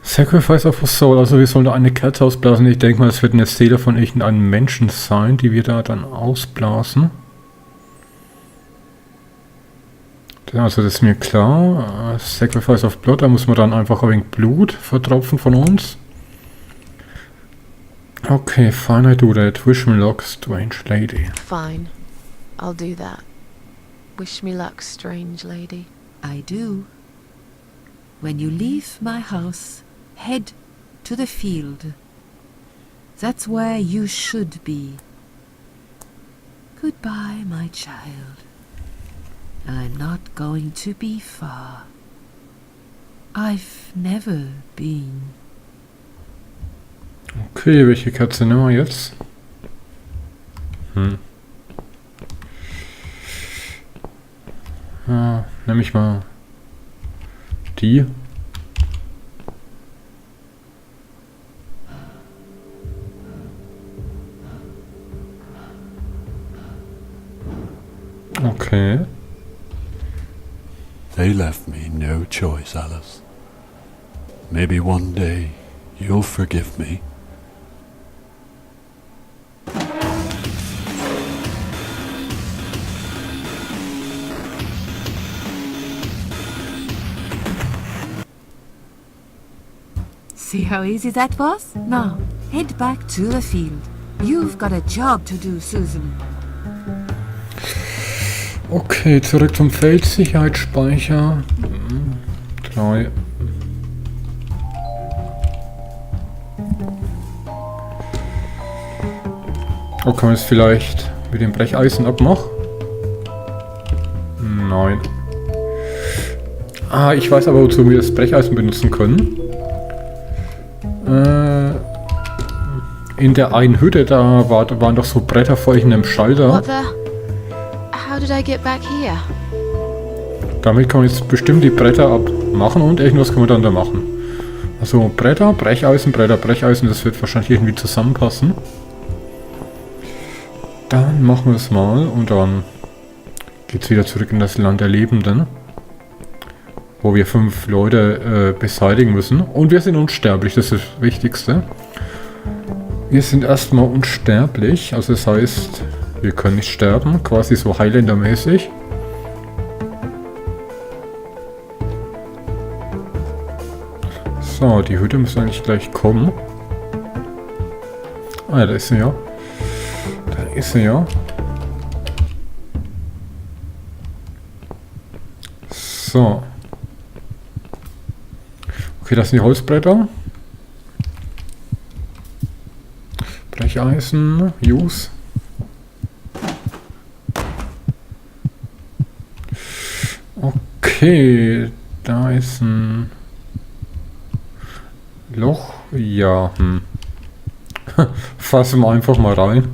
Sacrifice of a Soul, also wir sollen da eine Kerze ausblasen. Ich denke mal, es wird eine Seele von irgendeinem Menschen sein, die wir da dann ausblasen. Also das ist mir klar. Sacrifice of Blood, da muss man dann einfach ein wenig Blut vertropfen von uns. Okay, fine, I do that. Wish me luck, strange lady. Fine, I'll do that. Wish me luck, strange lady. I do. When you leave my house, head to the field. That's where you should be. Goodbye, my child. I'm not going to be far. I've never been. Okay, welche Kerze nehmen wir jetzt? Ja, nehme ich mal die. Okay. They left me no choice, Alice. Maybe one day you'll forgive me. See how easy that was? Now, head back to the field. You've got a job to do, Susan. Okay, zurück zum Feld. Sicherheitsspeicher. 3. Oh, kann man es vielleicht mit dem Brecheisen abmachen? Nein. Ah, ich weiß aber, wozu wir das Brecheisen benutzen können. In der einen Hütte, da waren doch so Bretter vor einem Schalter. What the? How did I get back here? Damit kann man jetzt bestimmt die Bretter abmachen und irgendwas kann man dann da machen. Also Bretter, Brecheisen, das wird wahrscheinlich irgendwie zusammenpassen. Dann machen wir es mal und dann geht es wieder zurück in das Land der Lebenden, wo wir 5 Leute beseitigen müssen. Und wir sind unsterblich, das ist das Wichtigste. Wir sind erstmal unsterblich, also das heißt, wir können nicht sterben, quasi so Highlander-mäßig. So, die Hütte müsste eigentlich gleich kommen. Ah ja, da ist sie ja. Da ist sie ja. So. Okay, das sind die Holzbretter. Brecheisen, Use. Okay, da ist ein Loch. Ja, fassen wir einfach mal rein.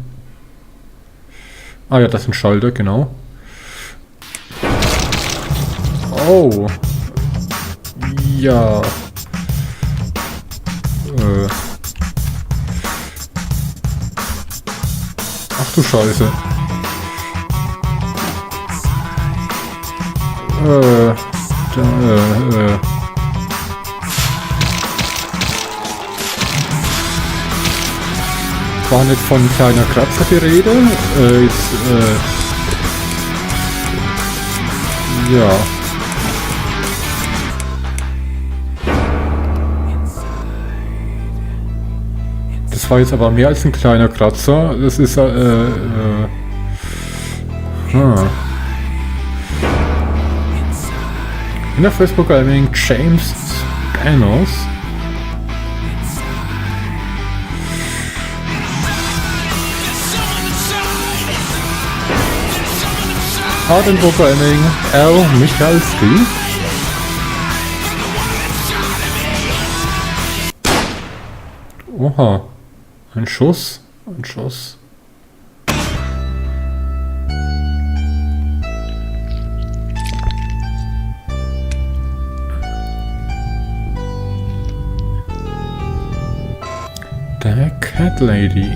Ah ja, das ist ein Schalter, genau. Oh. Ja. Ach du Scheiße. War nicht von kleiner Kratzer die Rede? Ja. Das war jetzt aber mehr als ein kleiner Kratzer. Das ist In der Facebook Gaming James Spanos. Art and Programming L. Michalski. Oha. Ein Schuss. Ein Schuss. Der Cat Lady.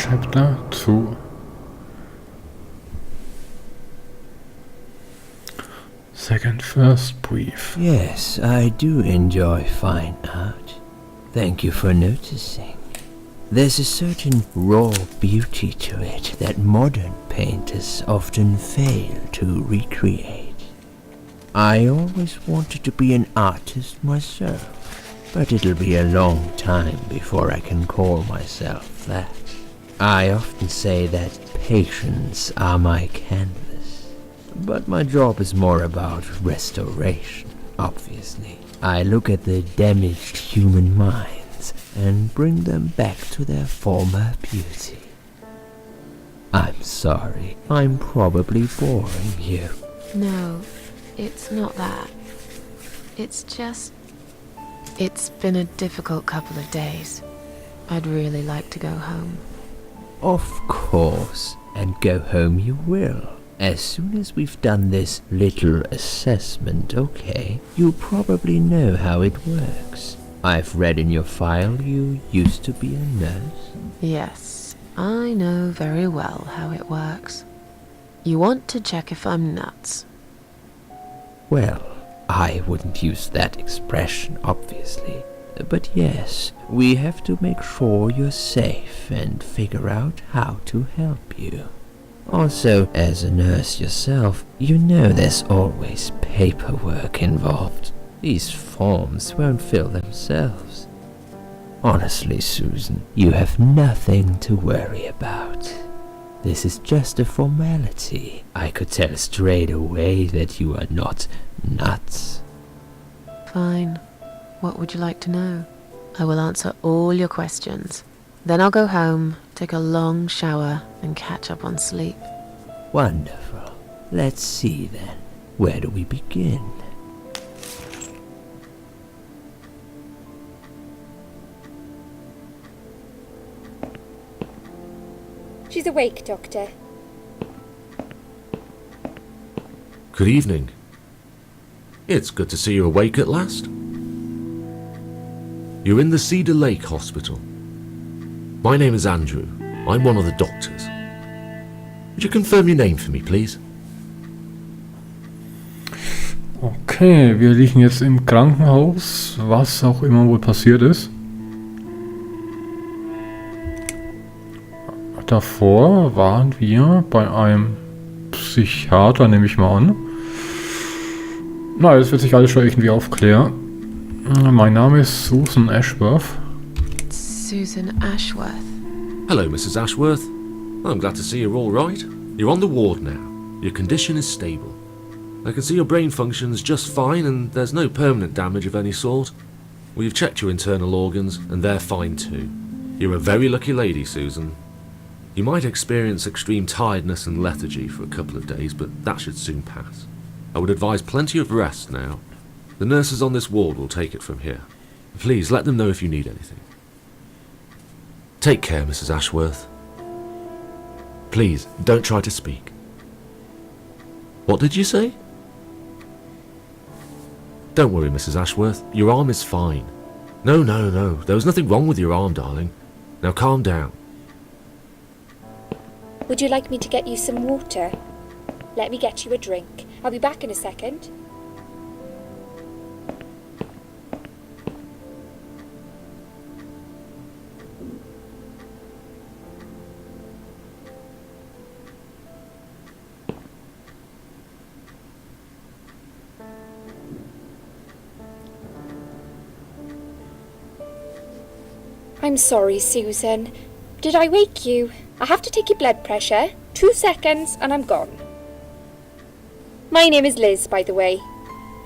Chapter 2. First brief. Yes, I do enjoy fine art. Thank you for noticing. There's a certain raw beauty to it that modern painters often fail to recreate. I always wanted to be an artist myself, but it'll be a long time before I can call myself that. I often say that patients are my canvas, but my job is more about restoration, obviously. I look at the damaged human minds and bring them back to their former beauty. I'm sorry, I'm probably boring you. No, it's not that. It's just... It's been a difficult couple of days. I'd really like to go home. Of course, and go home you will. As soon as we've done this little assessment, okay, you'll probably know how it works. I've read in your file you used to be a nurse. Yes, I know very well how it works. You want to check if I'm nuts. Well, I wouldn't use that expression, obviously. But yes, we have to make sure you're safe and figure out how to help you. Also, as a nurse yourself, you know there's always paperwork involved. These forms won't fill themselves. Honestly, Susan, you have nothing to worry about. This is just a formality. I could tell straight away that you are not nuts. Fine. What would you like to know? I will answer all your questions. Then I'll go home, take a long shower, and catch up on sleep. Wonderful. Let's see then. Where do we begin? She's awake, Doctor. Good evening. It's good to see you awake at last. You're in the Cedar Lake Hospital. My name is Andrew. I'm one of the doctors. Would you confirm your name for me, please? Okay, wir liegen jetzt im Krankenhaus, was auch immer wohl passiert ist. Davor waren wir bei einem Psychiater, nehme ich mal an. Na, das wird sich alles schon irgendwie aufklären. Mein Name ist Susan Ashworth. Susan Ashworth. Hello, Mrs. Ashworth. I'm glad to see you're all right. You're on the ward now. Your condition is stable. I can see your brain functions just fine and there's no permanent damage of any sort. We've checked your internal organs and they're fine too. You're a very lucky lady, Susan. You might experience extreme tiredness and lethargy for a couple of days, but that should soon pass. I would advise plenty of rest now. The nurses on this ward will take it from here. Please let them know if you need anything. Take care, Mrs. Ashworth. Please, don't try to speak. What did you say? Don't worry, Mrs. Ashworth. Your arm is fine. No. There was nothing wrong with your arm, darling. Now calm down. Would you like me to get you some water? Let me get you a drink. I'll be back in a second. I'm sorry, Susan. Did I wake you? I have to take your blood pressure. 2 seconds and I'm gone. My name is Liz, by the way.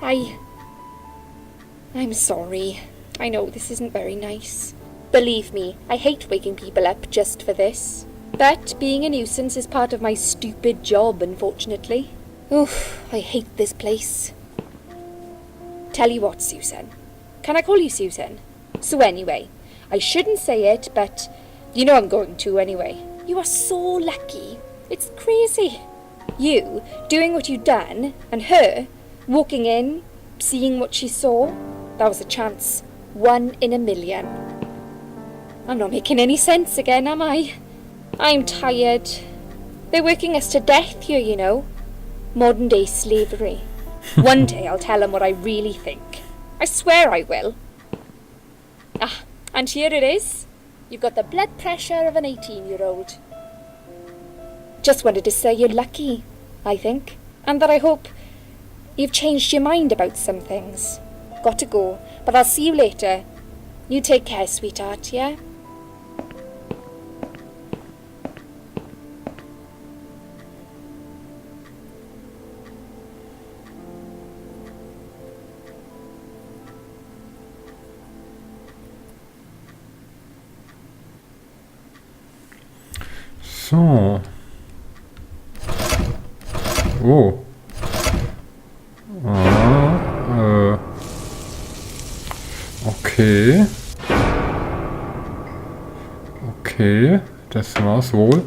I'm sorry. I know this isn't very nice. Believe me, I hate waking people up just for this. But being a nuisance is part of my stupid job, unfortunately. Oof, I hate this place. Tell you what, Susan. Can I call you Susan? So anyway, I shouldn't say it, but you know I'm going to anyway. You are so lucky. It's crazy. You doing what you'd done, and her walking in, seeing what she saw. That was a chance. 1 in a million. I'm not making any sense again, am I? I'm tired. They're working us to death here, you know. Modern day slavery. One day I'll tell them what I really think. I swear I will. Ah, and here it is. You've got the blood pressure of an 18-year-old. Just wanted to say you're lucky, I think. And that I hope you've changed your mind about some things. Got to go, but I'll see you later. You take care, sweetheart, yeah? So. Oh. Okay. Okay, das war's wohl.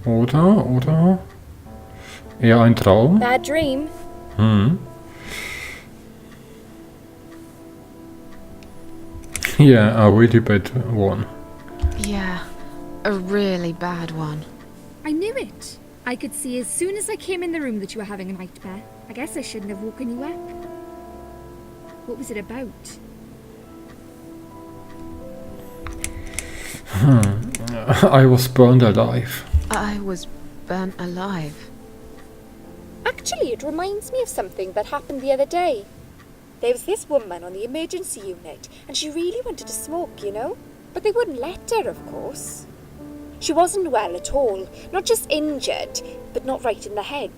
Oder? Eher ein Traum? Bad dream? Yeah, a really bad one. Yeah, a really bad one. I knew it. I could see as soon as I came in the room that you were having a nightmare. I guess I shouldn't have woken you up. What was it about? I was burned alive. I was burnt alive. Actually, it reminds me of something that happened the other day. There was this woman on the emergency unit, and she really wanted to smoke, you know? But they wouldn't let her, of course. She wasn't well at all, not just injured, but not right in the head.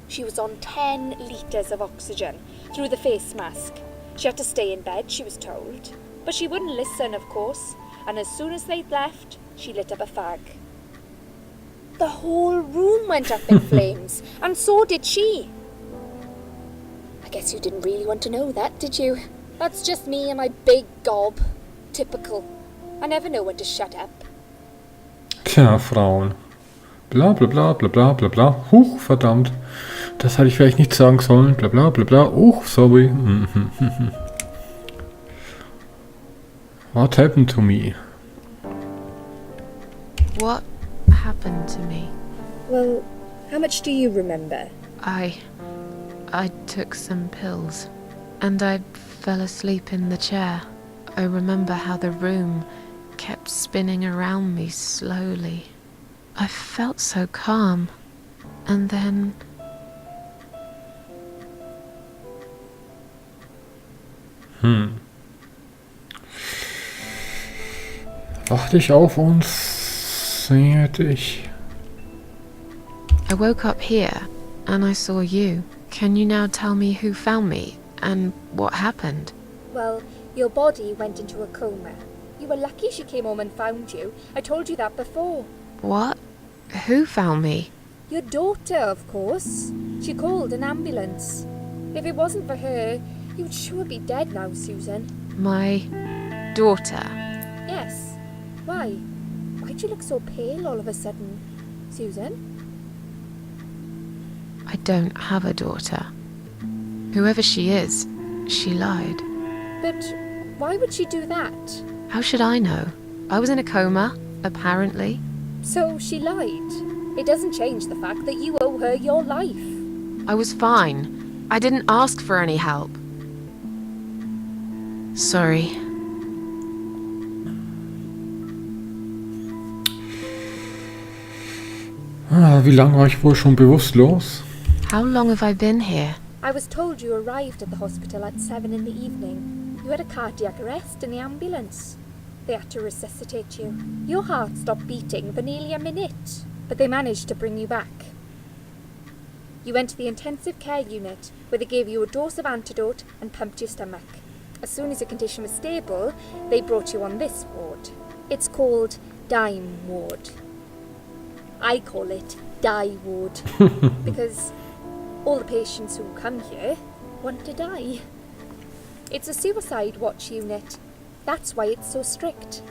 She was on 10 litres of oxygen through the face mask. She had to stay in bed, she was told. But she wouldn't listen, of course, and as soon as they'd left, she lit up a fag. The whole room went up in flames, and so did she. I guess you didn't really want to know that, did you? That's just me and my big gob. Typical. I never know when to shut up. Tja, Frauen. Bla bla bla bla bla bla bla. Huch, verdammt. Das hatte ich vielleicht nicht sagen sollen. Bla bla bla bla. Sorry. What happened to me? What happened to me? Well, how much do you remember? I took some pills, and I fell asleep in the chair. I remember how the room kept spinning around me slowly. I felt so calm, and then... Warte ich auf uns? Sehe dich. I woke up here, and I saw you. Can you now tell me who found me, and what happened? Well, your body went into a coma. You were lucky she came home and found you. I told you that before. What? Who found me? Your daughter, of course. She called an ambulance. If it wasn't for her, you would sure be dead now, Susan. My daughter. Yes. Why? Why'd you look so pale all of a sudden, Susan? I don't have a daughter. Whoever she is, she lied. But why would she do that? How should I know? I was in a coma, apparently. So she lied. It doesn't change the fact that you owe her your life. I was fine. I didn't ask for any help. Sorry. Wie lange war ich wohl schon bewusstlos? How long have I been here? I was told you arrived at the hospital at 7 in the evening. You had a cardiac arrest in the ambulance. They had to resuscitate you. Your heart stopped beating for nearly a minute, but they managed to bring you back. You went to the intensive care unit, where they gave you a dose of antidote and pumped your stomach. As soon as your condition was stable, they brought you on this ward. It's called Dime Ward. I call it Die Ward, because all the patients who come here want to die. It's a suicide watch unit. That's why it's so strict.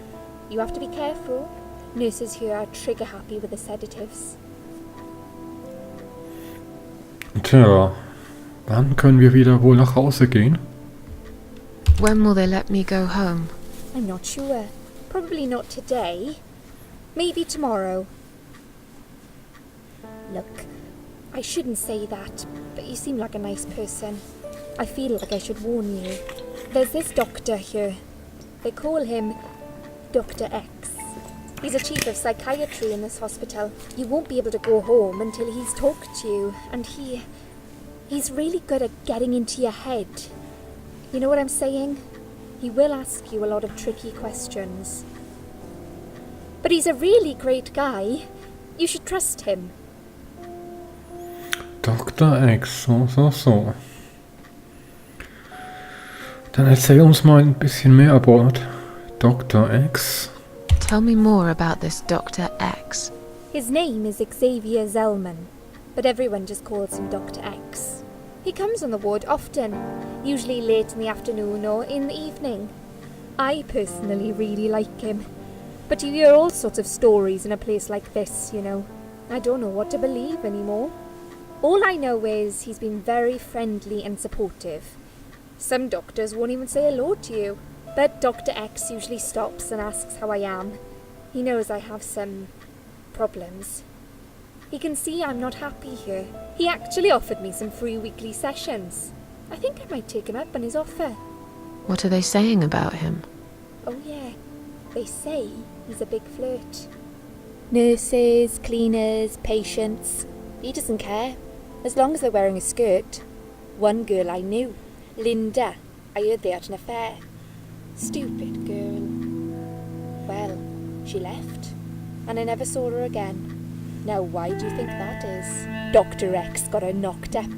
You have to be careful. Nurses here are trigger happy with the sedatives. Tja, wann können wir wieder wohl nach Hause gehen? When will they let me go home? I'm not sure. Probably not today. Maybe tomorrow. Look, I shouldn't say that, but you seem like a nice person. I feel like I should warn you. There's this doctor here. They call him Dr. X. He's a chief of psychiatry in this hospital. You won't be able to go home until he's talked to you, and he's really good at getting into your head. You know what I'm saying? He will ask you a lot of tricky questions. But he's a really great guy. You should trust him. Dr. X, so. Dann erzähl uns mal ein bisschen mehr about Dr. X. Tell me more about this Dr. X. His name is Xavier Zellman, but everyone just calls him Dr. X. He comes on the ward often, usually late in the afternoon or in the evening. I personally really like him, but you hear all sorts of stories in a place like this, you know. I don't know what to believe anymore. All I know is he's been very friendly and supportive. Some doctors won't even say hello to you, but Dr. X usually stops and asks how I am. He knows I have some problems. He can see I'm not happy here. He actually offered me some free weekly sessions. I think I might take him up on his offer. What are they saying about him? Oh yeah, they say he's a big flirt. Nurses, cleaners, patients. He doesn't care, as long as they're wearing a skirt. One girl I knew, Linda, I heard they had an affair. Stupid girl. Well, she left, and I never saw her again. Now why do you think that is? Dr. X got her knocked up.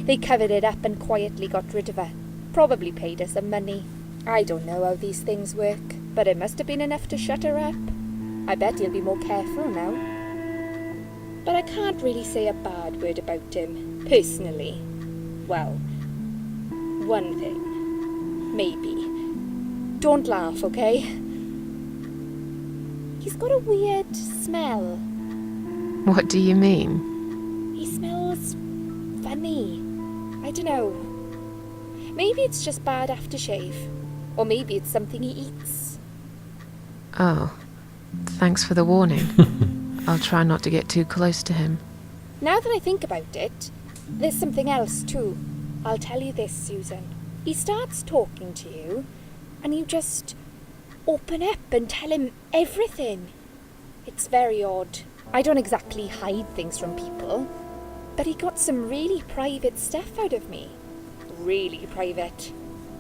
They covered it up and quietly got rid of her. Probably paid her some money. I don't know how these things work, but it must have been enough to shut her up. I bet he'll be more careful now. But I can't really say a bad word about him, personally. Well, one thing. Maybe. Don't laugh, okay? He's got a weird smell. What do you mean? He smells funny. I don't know. Maybe it's just bad aftershave. Or maybe it's something he eats. Oh, thanks for the warning. I'll try not to get too close to him. Now that I think about it, there's something else too. I'll tell you this, Susan. He starts talking to you, and you just open up and tell him everything. It's very odd. I don't exactly hide things from people, but he got some really private stuff out of me. Really private.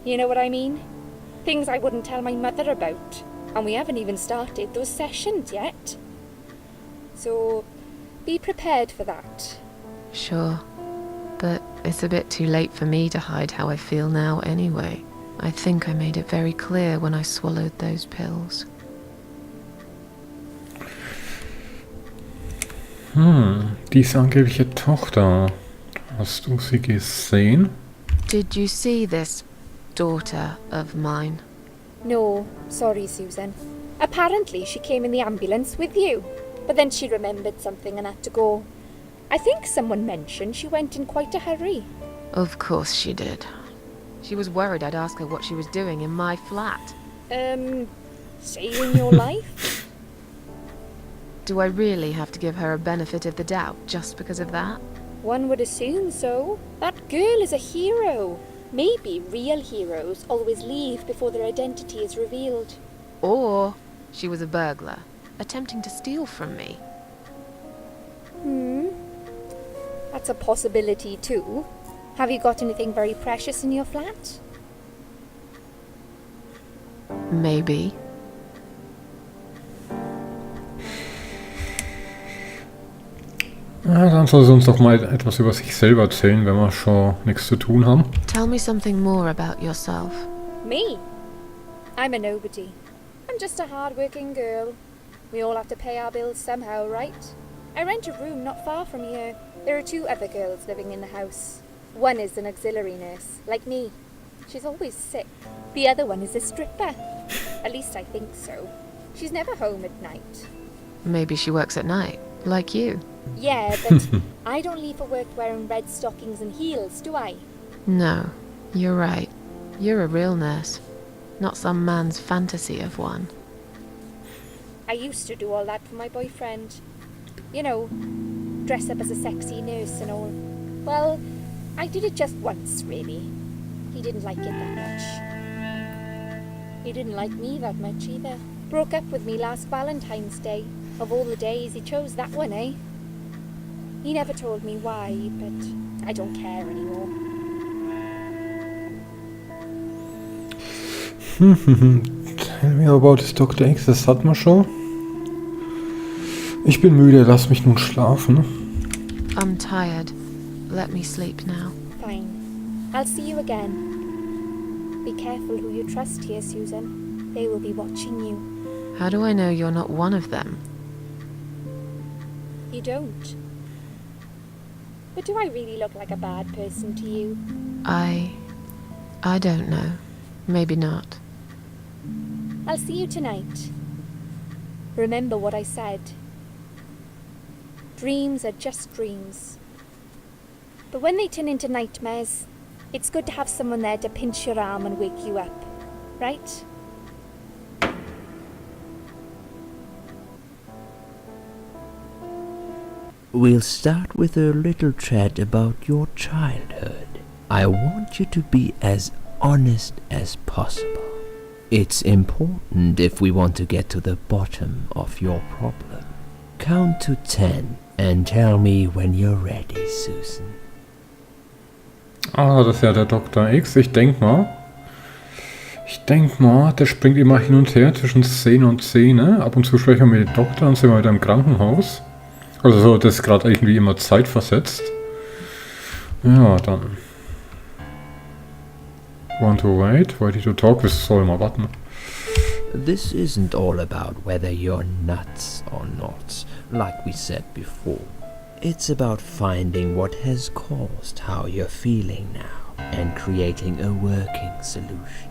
You know what I mean? Things I wouldn't tell my mother about, and we haven't even started those sessions yet. So, be prepared for that. Sure, but it's a bit too late for me to hide how I feel now anyway. I think I made it very clear when I swallowed those pills. Diese angebliche Tochter. Hast du sie gesehen? Did you see this daughter of mine? No, sorry, Susan. Apparently she came in the ambulance with you, but then she remembered something and had to go. I think someone mentioned she went in quite a hurry. Of course she did. She was worried I'd ask her what she was doing in my flat. Saving your life? Do I really have to give her a benefit of the doubt just because of that? One would assume so. That girl is a hero. Maybe real heroes always leave before their identity is revealed. Or she was a burglar, attempting to steal from me. That's a possibility too. Have you got anything very precious in your flat? Maybe. Ja, dann soll sie uns doch mal etwas über sich selber erzählen, wenn wir schon nichts zu tun haben. Tell me something more about yourself. Me? I'm a nobody. I'm just a hard-working girl. We all have to pay our bills somehow, right? I rent a room not far from here. There are 2 other girls living in the house. One is an auxiliary nurse, like me. She's always sick. The other one is a stripper. At least I think so. She's never home at night. Maybe she works at night, like you. Yeah, but I don't leave for work wearing red stockings and heels, do I? No, you're right. You're a real nurse, not some man's fantasy of one. I used to do all that for my boyfriend. You know, dress up as a sexy nurse and all. Well, I did it just once, really. He didn't like it that much. He didn't like me that much either. Broke up with me last Valentine's Day. Of all the days, he chose that one, eh? He never told me why, but I don't care anymore. Tell me about this Dr. X, das hatten wir schon. Ich bin müde, lass mich nun schlafen. I'm tired. Let me sleep now. Fine. I'll see you again. Be careful who you trust here, Susan. They will be watching you. How do I know you're not one of them? You don't. But do I really look like a bad person to you? I don't know. Maybe not. I'll see you tonight. Remember what I said. Dreams are just dreams. But when they turn into nightmares, it's good to have someone there to pinch your arm and wake you up, right? We'll start with a little chat about your childhood. I want you to be as honest as possible. It's important if we want to get to the bottom of your problem. Count to 10 and tell me when you're ready, Susan. Ah, das ist ja der Dr. X. Ich denk mal, der springt immer hin und her zwischen Szene und Szene. Ab und zu sprechen wir mit dem Doktor und sind wir wieder im Krankenhaus. Also so, das ist gerade irgendwie immer zeitversetzt. Ja, dann. Want to wait? Ready to talk? Das soll mal warten. This isn't all about whether you're nuts or not, like we said before. It's about finding what has caused how you're feeling now and creating a working solution.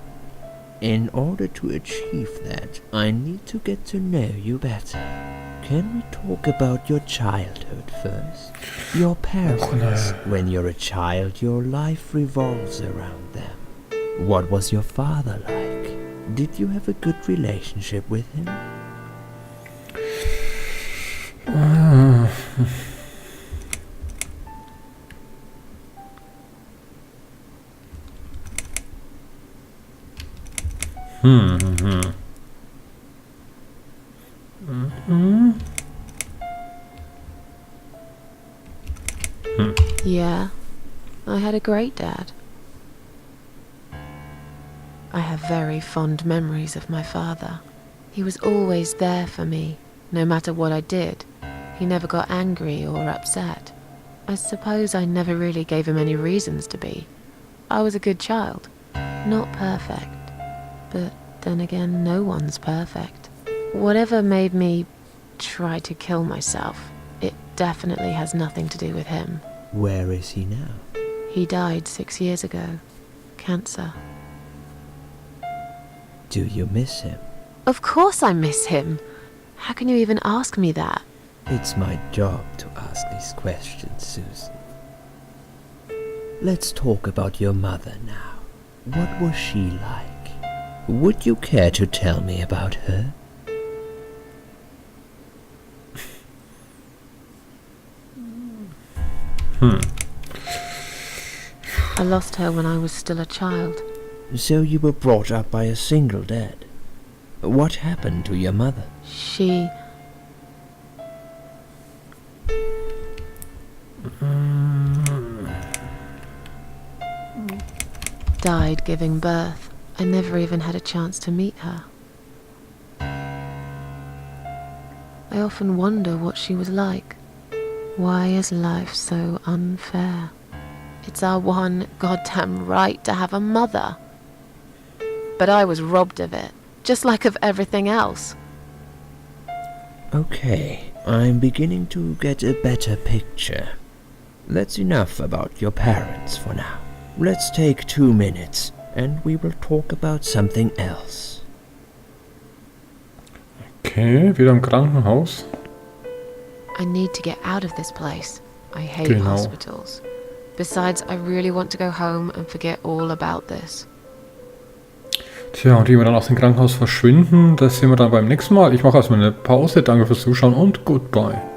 In order to achieve that, I need to get to know you better. Can we talk about your childhood first? Your parents. When you're a child, your life revolves around them. What was your father like? Did you have a good relationship with him? Yeah, I had a great dad. I have very fond memories of my father. He was always there for me, no matter what I did. He never got angry or upset. I suppose I never really gave him any reasons to be. I was a good child. Not perfect. But then again, no one's perfect. Whatever made me try to kill myself, it definitely has nothing to do with him. Where is he now? He died 6 years ago. Cancer. Do you miss him? Of course I miss him. How can you even ask me that? It's my job to ask these questions, Susan. Let's talk about your mother now. What was she like? Would you care to tell me about her? I lost her when I was still a child. So you were brought up by a single dad. What happened to your mother? She... died giving birth. I never even had a chance to meet her. I often wonder what she was like. Why is life so unfair? It's our one goddamn right to have a mother. But I was robbed of it, just like of everything else. Okay, I'm beginning to get a better picture. That's enough about your parents for now. Let's take 2 minutes, and we will talk about something else. Okay, wieder im Krankenhaus. I need to get out of this place. I hate hospitals. Besides, I really want to go home and forget all about this. Tja, und wie wir dann aus dem Krankenhaus verschwinden, das sehen wir dann beim nächsten Mal. Ich mache erstmal eine Pause. Danke fürs Zuschauen und goodbye.